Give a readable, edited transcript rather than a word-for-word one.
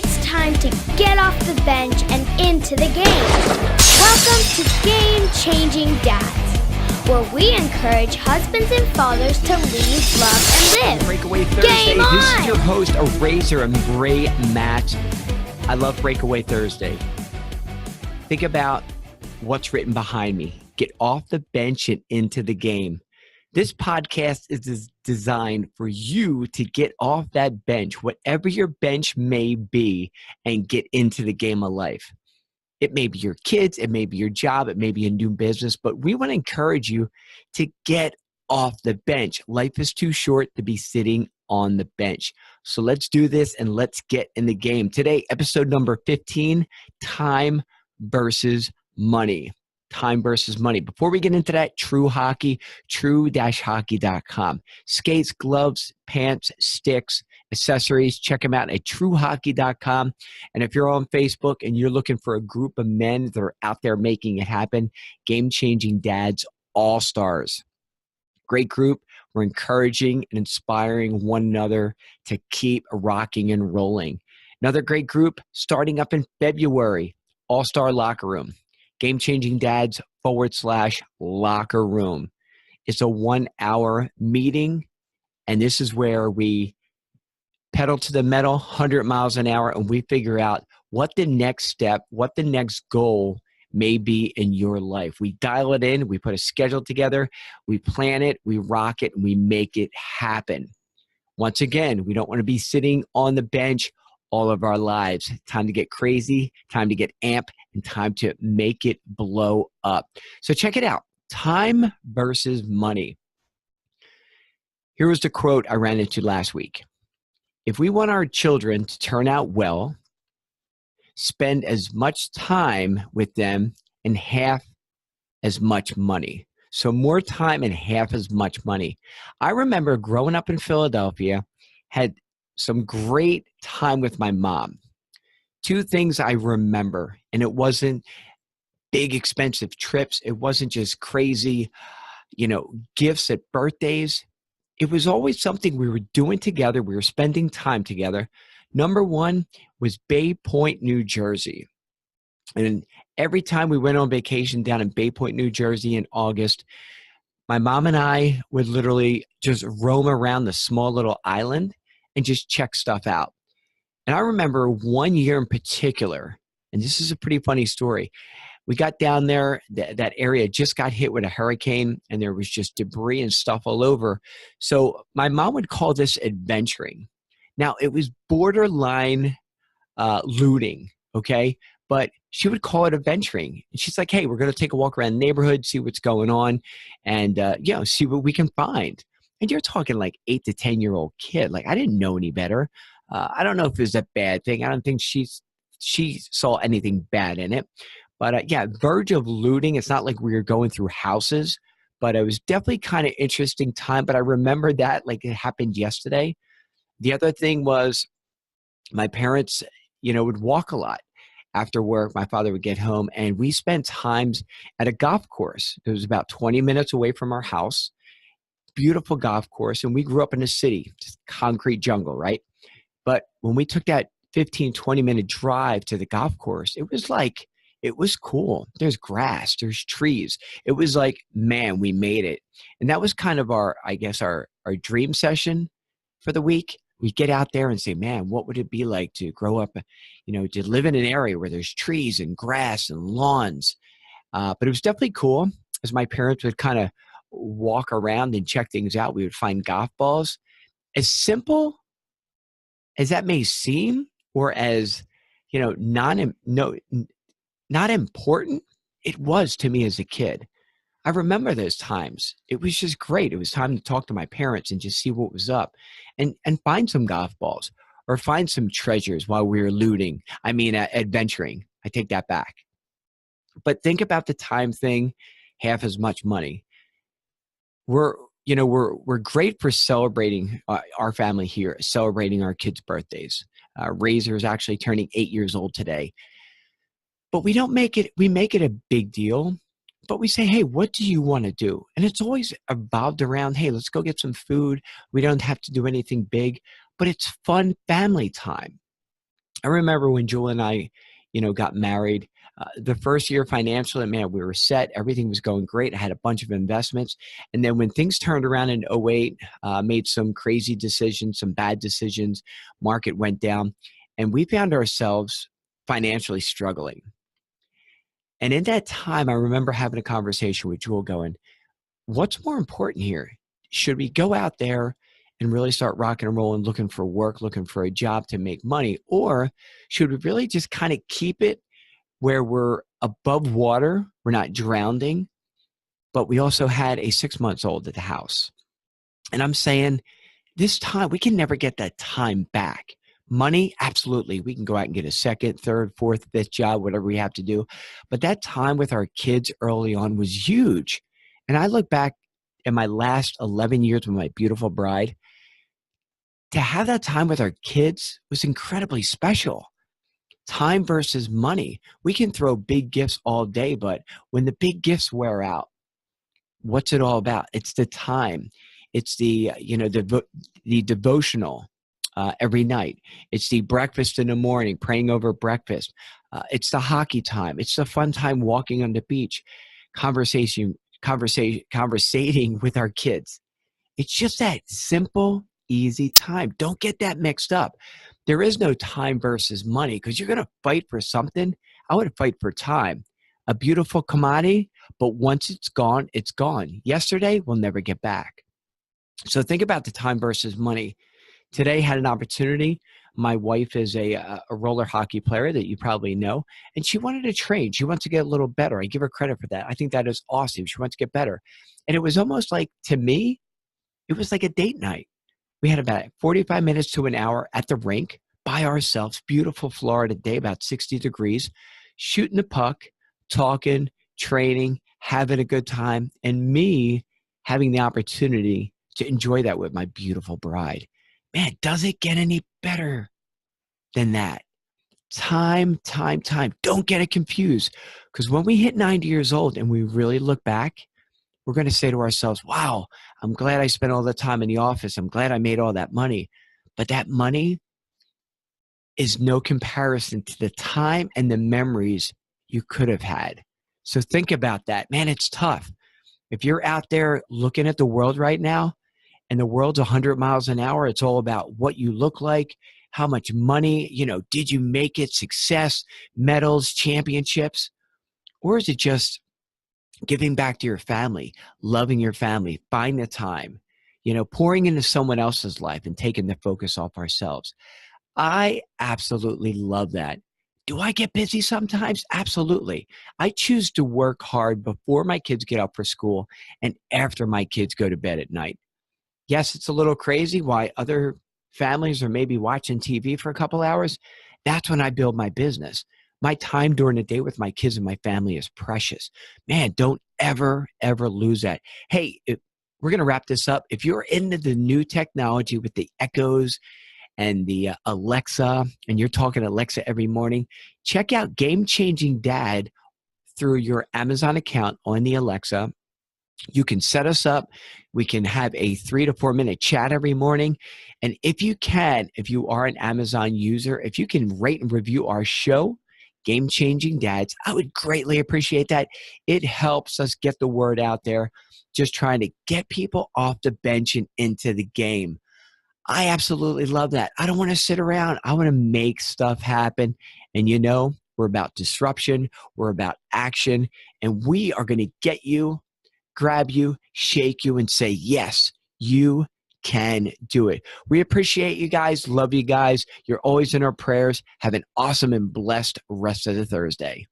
It's time to get off the bench and into the game. Welcome to Game Changing Dads, where we encourage husbands and fathers to lead, love, and live. Breakaway Thursday. Game on! This is your host, Razor and Bray Matz. I love Breakaway Thursday. Think about what's written behind me. Get off the bench and into the game. This podcast is designed for you to get off that bench, whatever your bench may be, and get into the game of life. It may be your kids, it may be your job, it may be a new business, but we want to encourage you to get off the bench. Life is too short to be sitting on the bench. So let's do this and let's get in the game. Today, episode number 15, time versus money. Time versus money. Before we get into that, True Hockey, true-hockey.com. Skates, gloves, pants, sticks, accessories, check them out at truehockey.com. And if you're on Facebook and you're looking for a group of men that are out there making it happen, Game Changing Dads All-Stars. Great group. We're encouraging and inspiring one another to keep rocking and rolling. Another great group starting up in February, All-Star Locker Room. Game Changing Dads /locker room. It's a 1-hour meeting, and this is where we pedal to the metal, 100 miles an hour, and we figure out what the next step, what the next goal may be in your life. We dial it in, we put a schedule together, we plan it, we rock it, and we make it happen. Once again, we don't want to be sitting on the bench all of our lives. Time to get crazy, time to get amped, and time to make it blow up. So check it out. Time versus money. Here was the quote I ran into last week. If we want our children to turn out well, spend as much time with them and half as much money. So more time and half as much money. I remember growing up in Philadelphia, had some great time with my mom. Two things I remember, and it wasn't big expensive trips. It wasn't just crazy, gifts at birthdays. It was always something we were doing together. We were spending time together. Number one was Bay Point, New Jersey. And every time we went on vacation down in Bay Point, New Jersey in August, my mom and I would literally just roam around the small little island and just check stuff out. And I remember one year in particular, and this is a pretty funny story. We got down there, that area just got hit with a hurricane, and there was just debris and stuff all over. So my mom would call this adventuring. Now, it was borderline looting, okay? But she would call it adventuring. And she's like, hey, we're going to take a walk around the neighborhood, see what's going on, and see what we can find. And you're talking like 8 to 10-year-old kid. Like, I didn't know any better. I don't know if it was a bad thing. I don't think she saw anything bad in it. But verge of looting. It's not like we were going through houses, but it was definitely kind of interesting time. But I remember that like it happened yesterday. The other thing was my parents, would walk a lot. After work, my father would get home, and we spent times at a golf course. It was about 20 minutes away from our house. Beautiful golf course, and we grew up in a city, just concrete jungle, right? But when we took that 15, 20-minute drive to the golf course, it was cool. There's grass, there's trees. It was like, man, we made it. And that was kind of our dream session for the week. We get out there and say, man, what would it be like to grow up, to live in an area where there's trees and grass and lawns. But it was definitely cool as my parents would kind of walk around and check things out. We would find golf balls. As simple as that may seem, or as not important, it was to me as a kid. I remember those times. It was just great. It was time to talk to my parents and just see what was up, and find some golf balls or find some treasures while we were looting. Adventuring. I take that back. But think about the time thing, half as much money. We're great for celebrating our family here, celebrating our kids' birthdays. Razor is actually turning 8 years old today. But we make it a big deal. But we say, hey, what do you want to do? And it's always evolved around, hey, let's go get some food. We don't have to do anything big, but it's fun family time. I remember when Jewel and I, got married, the first year financially, man, we were set. Everything was going great. I had a bunch of investments. And then when things turned around in '08, made some crazy decisions, some bad decisions, market went down, and we found ourselves financially struggling. And in that time, I remember having a conversation with Jewel going, what's more important here? Should we go out there and really start rocking and rolling, looking for work, looking for a job to make money? Or should we really just kind of keep it where we're above water, we're not drowning, but we also had a 6 months old at the house? And I'm saying this time, we can never get that time back. Money, absolutely. We can go out and get a second, third, fourth, fifth job, whatever we have to do. But that time with our kids early on was huge. And I look back at my last 11 years with my beautiful bride, to have that time with our kids was incredibly special. Time versus money. We can throw big gifts all day, but when the big gifts wear out, what's it all about? It's the time. It's the devotional every night. It's the breakfast in the morning, praying over breakfast. It's the hockey time. It's the fun time walking on the beach, conversating with our kids. It's just that simple, easy time. Don't get that mixed up. There is no time versus money because you're going to fight for something. I would fight for time, a beautiful commodity, but once it's gone, it's gone. Yesterday, we'll never get back. So think about the time versus money. Today, had an opportunity. My wife is a roller hockey player that you probably know, and she wanted to train. She wants to get a little better. I give her credit for that. I think that is awesome. She wants to get better. And it was almost like, to me, it was like a date night. We had about 45 minutes to an hour at the rink by ourselves, beautiful Florida day, about 60 degrees, shooting the puck, talking, training, having a good time, and me having the opportunity to enjoy that with my beautiful bride. Man, does it get any better than that? Time, time, time. Don't get it confused. Because when we hit 90 years old and we really look back, we're going to say to ourselves, wow, I'm glad I spent all the time in the office. I'm glad I made all that money. But that money is no comparison to the time and the memories you could have had. So think about that. Man, it's tough. If you're out there looking at the world right now and the world's 100 miles an hour, it's all about what you look like, how much money, did you make it, success, medals, championships? Or is it just giving back to your family, loving your family, finding the time, pouring into someone else's life and taking the focus off ourselves? I absolutely love that. Do I get busy sometimes? Absolutely. I choose to work hard before my kids get up for school and after my kids go to bed at night. Yes, it's a little crazy why other families are maybe watching TV for a couple hours. That's when I build my business. My time during the day with my kids and my family is precious. Man, don't ever, ever lose that. Hey, we're going to wrap this up. If you're into the new technology with the Echoes and the Alexa, and you're talking Alexa every morning, check out Game Changing Dad through your Amazon account on the Alexa. You can set us up. We can have a 3 to 4 minute chat every morning. And if you are an Amazon user, if you can rate and review our show, Game Changing Dads, I would greatly appreciate that. It helps us get the word out there, just trying to get people off the bench and into the game. I absolutely love that. I don't want to sit around. I want to make stuff happen. And we're about disruption. We're about action. And we are going to get you, grab you, shake you, and say, yes, you can do it. We appreciate you guys. Love you guys. You're always in our prayers. Have an awesome and blessed rest of the Thursday.